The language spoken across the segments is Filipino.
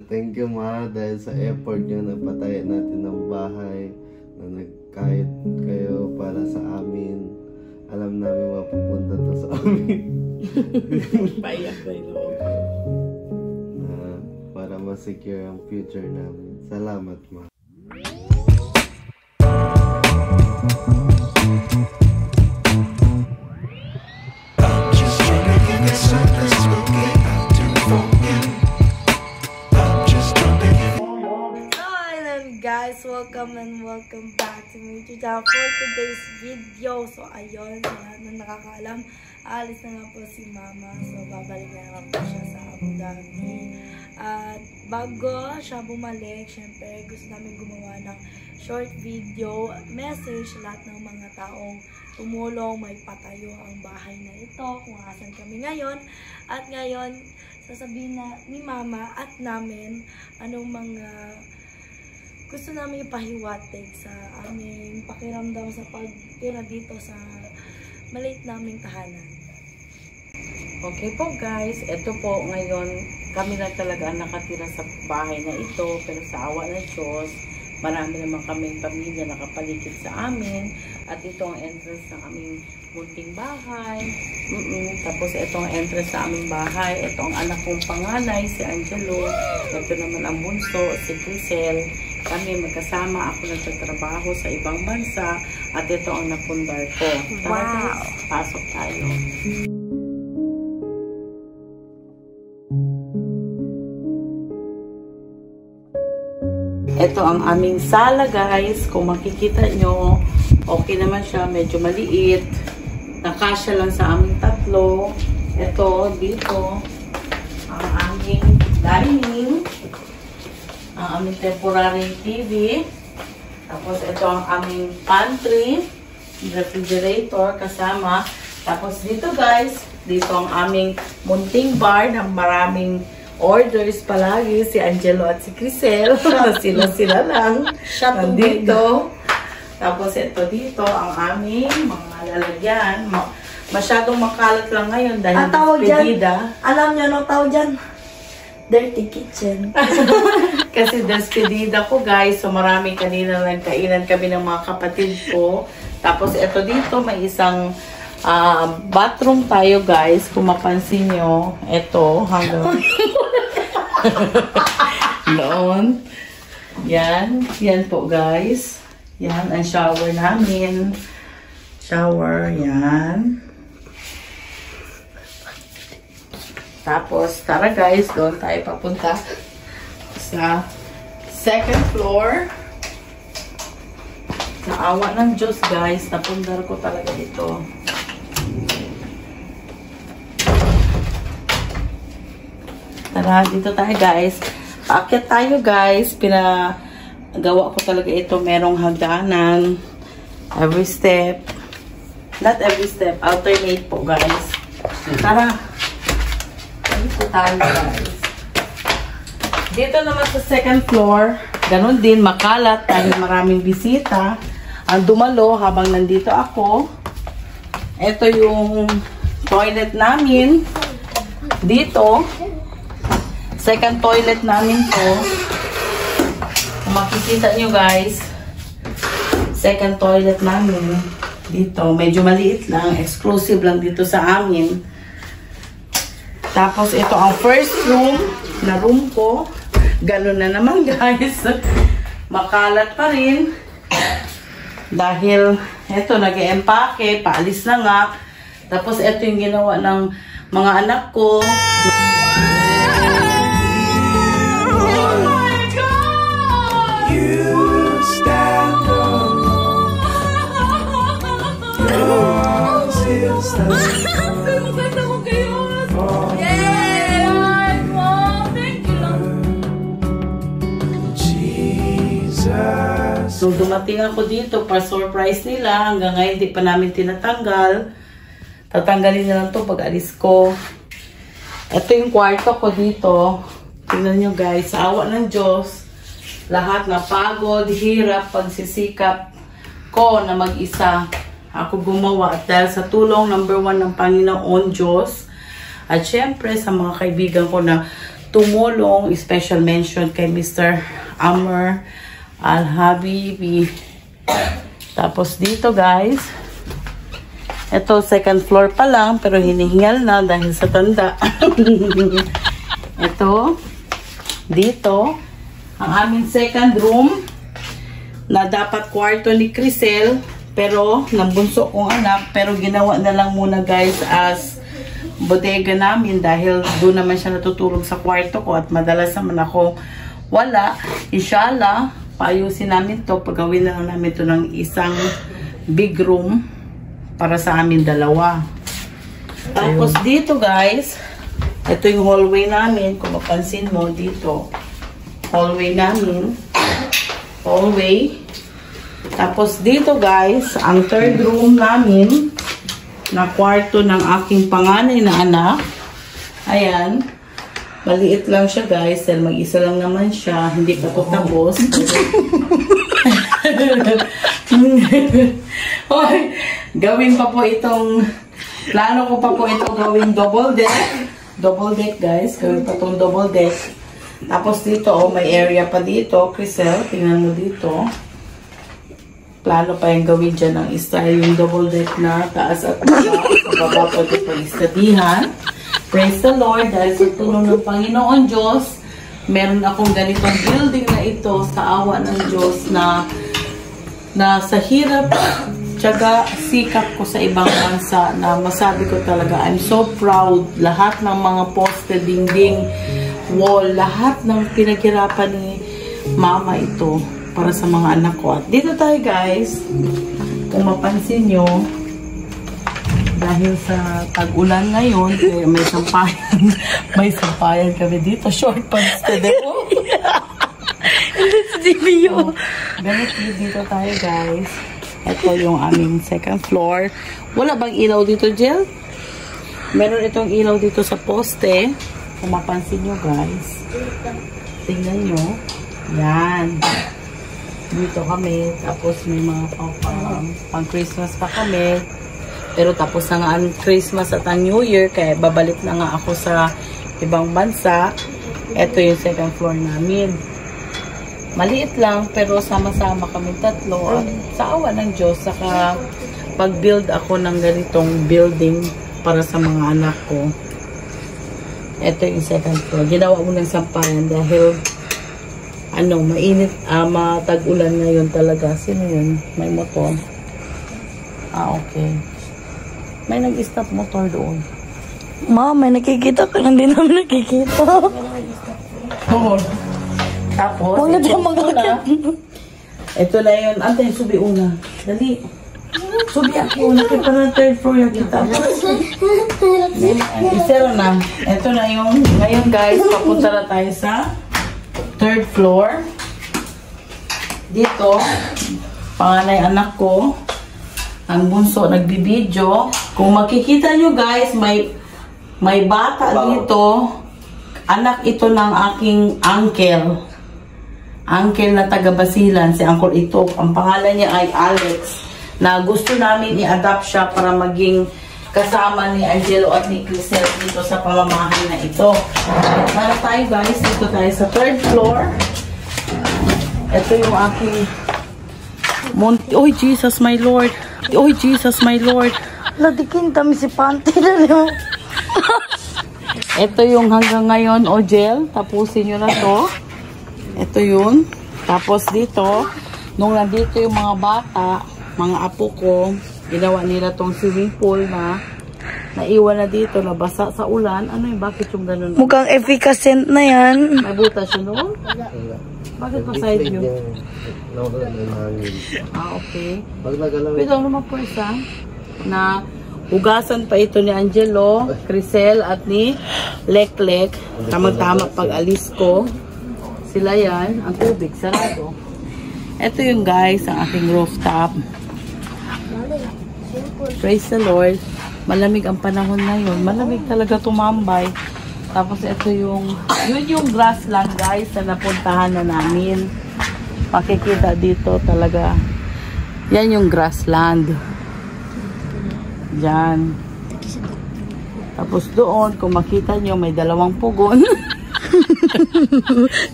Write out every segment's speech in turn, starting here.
Thank you, Ma, dahil sa effort nyo na patayin natin ng bahay, na nagkahit kayo para sa amin. Alam namin mapupunta to sa amin. Paiyak na yung loob. Para ma-secure ang future namin. Salamat, Ma. Guys, welcome and welcome back to my channel for today's video. So ayun, sa lahat na nakakaalam, alis na nga po si Mama. So babalik na naman po siya sa Abu Dhabi. At bago siya bumalik, syempre gusto namin gumawa ng short video message sa lahat ng mga taong tumulong, may patayo ang bahay na ito, kung asan kami ngayon. At ngayon, sasabihin na ni Mama at namin anong mga gusto namin ipahiwatig sa aming pakiramdam sa pagtira dito sa maliit naming tahanan. Okay po guys, ito po ngayon, kami lang talaga ang nakatira sa bahay na ito, pero sa awa ng Diyos, marami naman kaming pamilya nakapaligid sa amin, at ito ang entrance ng aming munting bahay. Tapos ito ang entrance sa aming bahay, ito ang anak kong panganay, si Angelo, ito naman ang bunso, si Crisel. Kami magkasama, ako nagtatrabaho sa ibang bansa, at ito ang napundar ko. Tara, pasok tayo. Ito ang aming sala guys, kung makikita nyo, okay naman siya, medyo maliit. Nakasya lang sa aming tatlo. Ito, dito, ang aming dining. Ang aming temporary TV. Tapos ito ang aming pantry, refrigerator kasama. Tapos dito guys, dito ang aming munting bar na maraming orders palagi. Si Angelo at si Crisel. Sila lang. Nandito. Tapos ito dito ang aming mga lalagyan. Masyadong makalat lang ngayon dahil despedida. Alam niyo anong tawag dyan? Dirty kitchen. Kasi despedida ko guys, so marami kanina lang kainan kami ng mga kapatid ko. Tapos ito dito may isang bathroom tayo guys, kung mapansin nyo. Ito hanggang noon. Yan po guys. Yan ang shower namin. Shower, yan. Tapos, tara guys, doon tayo papunta sa second floor. Sa awa ng Diyos guys, napundar ko talaga ito. Tara, dito tayo guys. Paakyat tayo guys. Pinagawa ko talaga ito. Merong hagdanan. Every step. Not every step. Alternate po guys. Tara. Dito tayo guys. Dito naman sa second floor, ganun din, makalat dahil maraming bisita ang dumalo habang nandito ako. Ito yung toilet namin. Dito, second toilet namin to. Kung makikita nyo guys, second toilet namin. Dito, medyo maliit lang, exclusive lang dito sa amin. Tapos, ito ang first room na room ko. Ganun na naman, guys. Makalat pa rin. Dahil, ito, nag-e-empake. Paalis na nga. Tapos, ito yung ginawa ng mga anak ko. So, dumating ako dito para surprise nila. Hanggang ngayon, hindi pa namin tinatanggal. Tatanggalin na lang ito pag alis ko. Ito yung kwarto ko dito. Tingnan nyo guys, sa awa ng Diyos, lahat na pagod, hirap, pagsisikap ko na mag-isa. Ako gumawa at dahil sa tulong number 1 ng Panginoon Diyos. At syempre sa mga kaibigan ko na tumulong. Special mention kay Mr. Amr Al-Habibi. Tapos dito guys, ito second floor pa lang pero hinihingal na dahil sa tanda. Ito, dito, ang aming second room na dapat kwarto ni Crisel pero nambunso kong anak, pero ginawa na lang muna guys as bodega namin dahil doon naman siya natutulog sa kwarto ko at madalas naman ako wala. Inshallah, paayusin namin to, pagawin na lang namin to ng isang big room para sa amin dalawa. Tapos dito guys, ito yung hallway namin. Kung mapansin mo dito, hallway namin. Hallway. Tapos dito guys, ang third room namin na kwarto ng aking panganay na anak. Ayan. Maliit lang siya guys. Dahil mag-isa lang naman siya. Hindi pa ito tapos. Hoy, gawin pa po itong, plano ko pa po itong gawin double deck. Double deck guys. Gawin pa itong double deck. Tapos dito, oh, may area pa dito. Crisel, tingnan mo dito. Plano pa yung gawin dyan ng style yung double deck na taas at baba po ito pag-istadihan. Praise the Lord, dahil sa tulong ng Panginoon Diyos, meron akong ganitong building na ito sa awa ng Diyos na sa hirap, tiyaga, sikap ko sa ibang bansa na masabi ko talaga, I'm so proud. Lahat ng mga poste, dingding, wall, lahat ng pinaghirapan ni Mama ito para sa mga anak ko. At dito tayo guys, kung mapansin nyo, dahil sa tag-ulan ngayon, kaya may sampayan, may sampayan kami dito, short pants today. Ganito dito tayo guys. Ito yung aming second floor. Wala bang ilaw dito, Jill? Meron itong ilaw dito sa poste. Kung mapansin nyo guys, tingnan nyo. Yan. Dito kami, tapos may mga pang Christmas pa kami. Pero tapos na nga ang Christmas at ang New Year, kaya babalik na nga ako sa ibang bansa. Ito yung second floor namin. Maliit lang, pero sama-sama kami tatlo. At sa awa ng Diyos, saka pag-build ako ng ganitong building para sa mga anak ko. Ito yung second floor. Ginawa mo ng sampayan dahil mainit, matag-ulan ngayon talaga. Sino yun? May motor. Okay. May nag-stop motor doon. Ma, may nakikita ka lang, din namin nakikita. Oo. Tapos, ito na yun. Antay, subi una. Dali. Subi ako una. Kita na third floor yung kita. Isero na. Ito na yung, ngayon guys, papunta na tayo sa third floor. Dito, panganay anak ko, ang bunso nagbibideo. Kung makikita nyo guys, may bata dito. Anak ito ng aking uncle. Uncle na taga-Basilan, si Uncle ito. Ang pangalan niya ay Alex. Na gusto namin i-adapt siya para maging kasama ni Angelo at ni Crisel dito sa pamamahay na ito. Para tayo guys, dito tayo sa third floor. Ito yung aking Oy, Jesus my Lord. Oy, Jesus my Lord. Ladikin kami si Panty na niyo. Ito yung hanggang ngayon, Ojel. Tapusin nyo na to. Ito yun. Tapos dito, nung nandito yung mga bata, mga apo ko, ginawa nila tong swimming pool na naiwan na dito, nabasa sa ulan. Ano yung, bakit yung ganun? Mukhang efficient na yan. May butas yun, no? Bakit pa side view? Okay. Pwede naman po isa na hugasan pa ito ni Angelo, Crisel at ni Leklek. Tama-tama pag alis ko. Sila yan. Ang tubig, sarado. Ito yung guys, ang aking rooftop. Praise the Lord. Malamig ang panahon ngayon. Malamig talaga tumambay. Tapos ito yung, yun yung grassland guys na napuntahan na namin. Makikita dito talaga. Yan yung grassland. Diyan. Tapos doon, kung makita nyo, may dalawang pugon.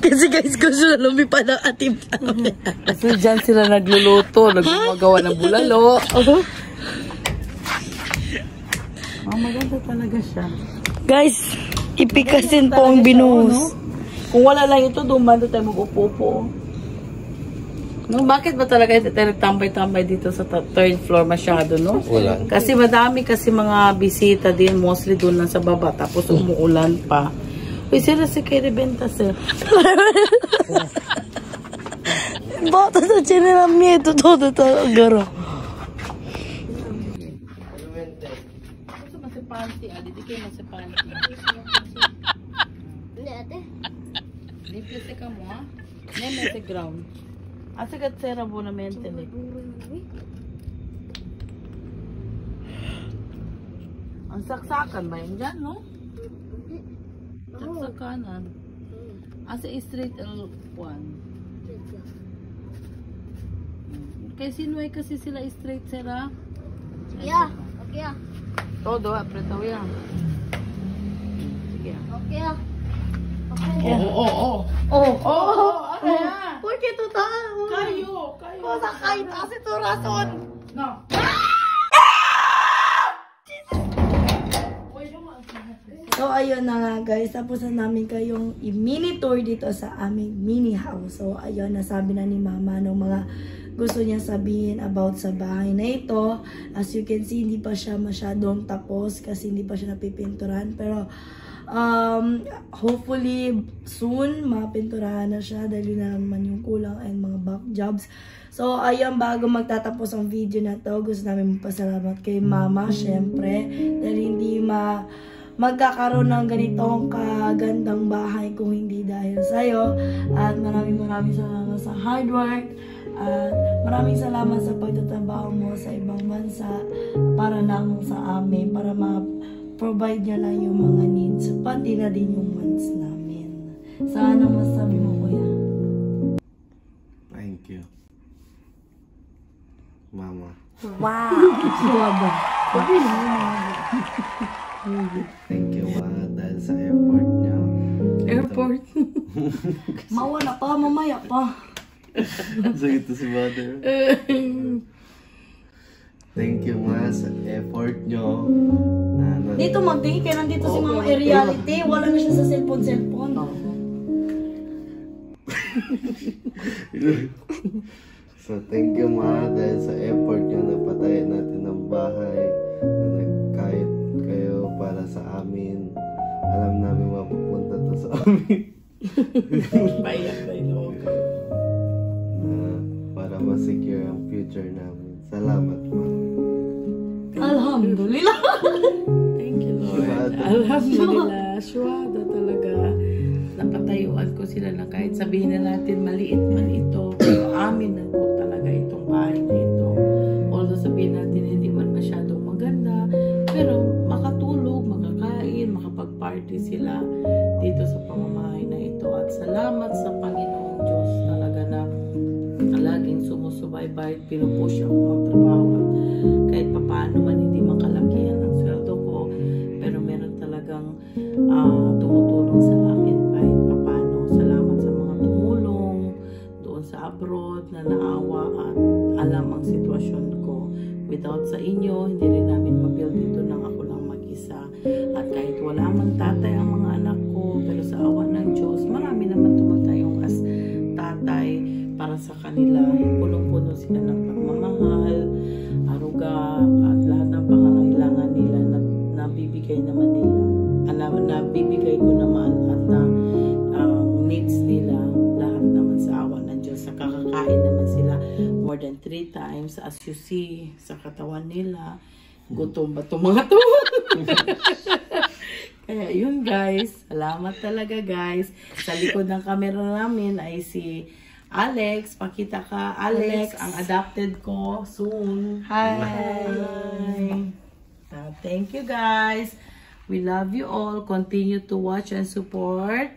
Kasi guys, gusto na lumipad ang ating kasi dyan sila nagluluto, nagmagawa ng bulalo. Maganda talaga siya. Guys, ipikasin po ang binuhos. Kung wala lang ito, dumando tayo mag-upo-upo. No, bakit ba talaga tayo nagtambay-tambay dito sa third floor masyado, no? Wala. Kasi madami kasi mga bisita din, mostly doon lang sa baba, tapos umuulan pa. Uy, sila si Kay Rebenta, sir. Bata sa chinela miedo, todo garo. Gusto masipanti, dito kayo masipanti. Hindi, ate. Liplese ka mo, ha? Neme sa ground. Asagat sera bonamente ni. Ang saksakan ba yun dyan, no? Saksakanan. Asa straight L1. Kay sinuay kasi sila straight sera. Yeah, okay. Todo, apretaw yan. Sige. Okay. Oh. Ano yan? ¿Por qué tú estás? Kayo. Cosa kayo, hace tu razón. No. So, ayun na nga guys. Tapos na namin kayong i-mini tour dito sa aming mini house. So, ayun, nasabi na ni Mama ng mga gusto niya sabihin about sa bahay na ito. As you can see, hindi pa siya masyadong tapos kasi hindi pa siya napipinturan. Pero, hopefully, soon, mapinturahan na siya dahil na naman yung kulang and mga back jobs. So, ayun, bago magtatapos ang video na to, gusto namin magpasalamat kay Mama, syempre, dahil hindi magkakaroon ng ganitong kagandang bahay kung hindi dahil sa'yo. At maraming salamat sa hard work. At maraming salamat sa pagtatrabaho mo sa ibang bansa para lang sa amin, para ma-provide niya lang yung mga needs, pati na din yung wants namin. So, ano masabi mo, kuya? Thank you, Mama. Wow! Suwaba. Thank you, Ma, dahil sa airport niyo. Airport. Mawala pa, mamaya pa. Sakit to si Mother. Thank you, Ma, sa effort niyo. Dito magtingin kaya nandito si Mama reality. Wala na siya sa cellphone. So, thank you, Ma, dahil sa effort niyo napatayan natin ng bahay na nagkayod kayo para sa amin. Alam namin mapupunta to sa amin. Bayak tayo. Para ma-secure ang future namin. Salamat, Ma. Alhamdulillah. Thank you, Lord. Syuhada. Alhamdulillah. Syuhada talaga. Napatayuan ko sila na kahit sabihin na natin maliit man ito, pero amin na po talaga itong bahay na ito. Although sabihin natin hindi man masyadong maganda, pero makatulog, makakain, makapag-party sila dito sa pamamahay na ito. At salamat sa Panginoong Diyos talaga na laging sumusubaybay, pinupush ako magtrabaho. Kahit papaano man hindi makalakihan ang sweldo ko, pero meron talagang tumutulong sa akin kahit papaano. Salamat sa mga tumulong doon sa abroad na naawa at alam ang sitwasyon ko. Without sa inyo, hindi rin namin mabuild dito nang ako lang mag-isa. At kahit wala man tatay ang mga anak ko, pero sa awa ng Diyos, marami naman tumatayong as tatay para sa kanila. Punong-puno sila ng pagmamahal, aruga, at lahat ng pangangailangan nila na nabibigay naman nila. Nabibigay ko naman at na needs nila, lahat naman sa awa ng Diyos. Nakakakain naman sila more than 3 times. As you see sa katawan nila, gutom ba itong mga to? Kaya yun guys, salamat talaga guys. Sa likod ng camera namin ay si Alex. Pakita ka, Alex, ang adopted ko soon. Hi! Thank you guys. We love you all. Continue to watch and support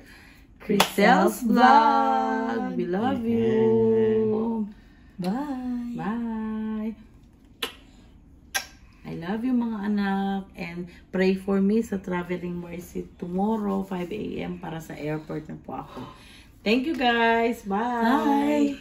Crisel's Vlog. We love you. Bye. Bye. I love love you mga anak. And pray for me sa traveling mercy tomorrow, 5 a.m. para sa airport na po ako. Thank you guys. Bye!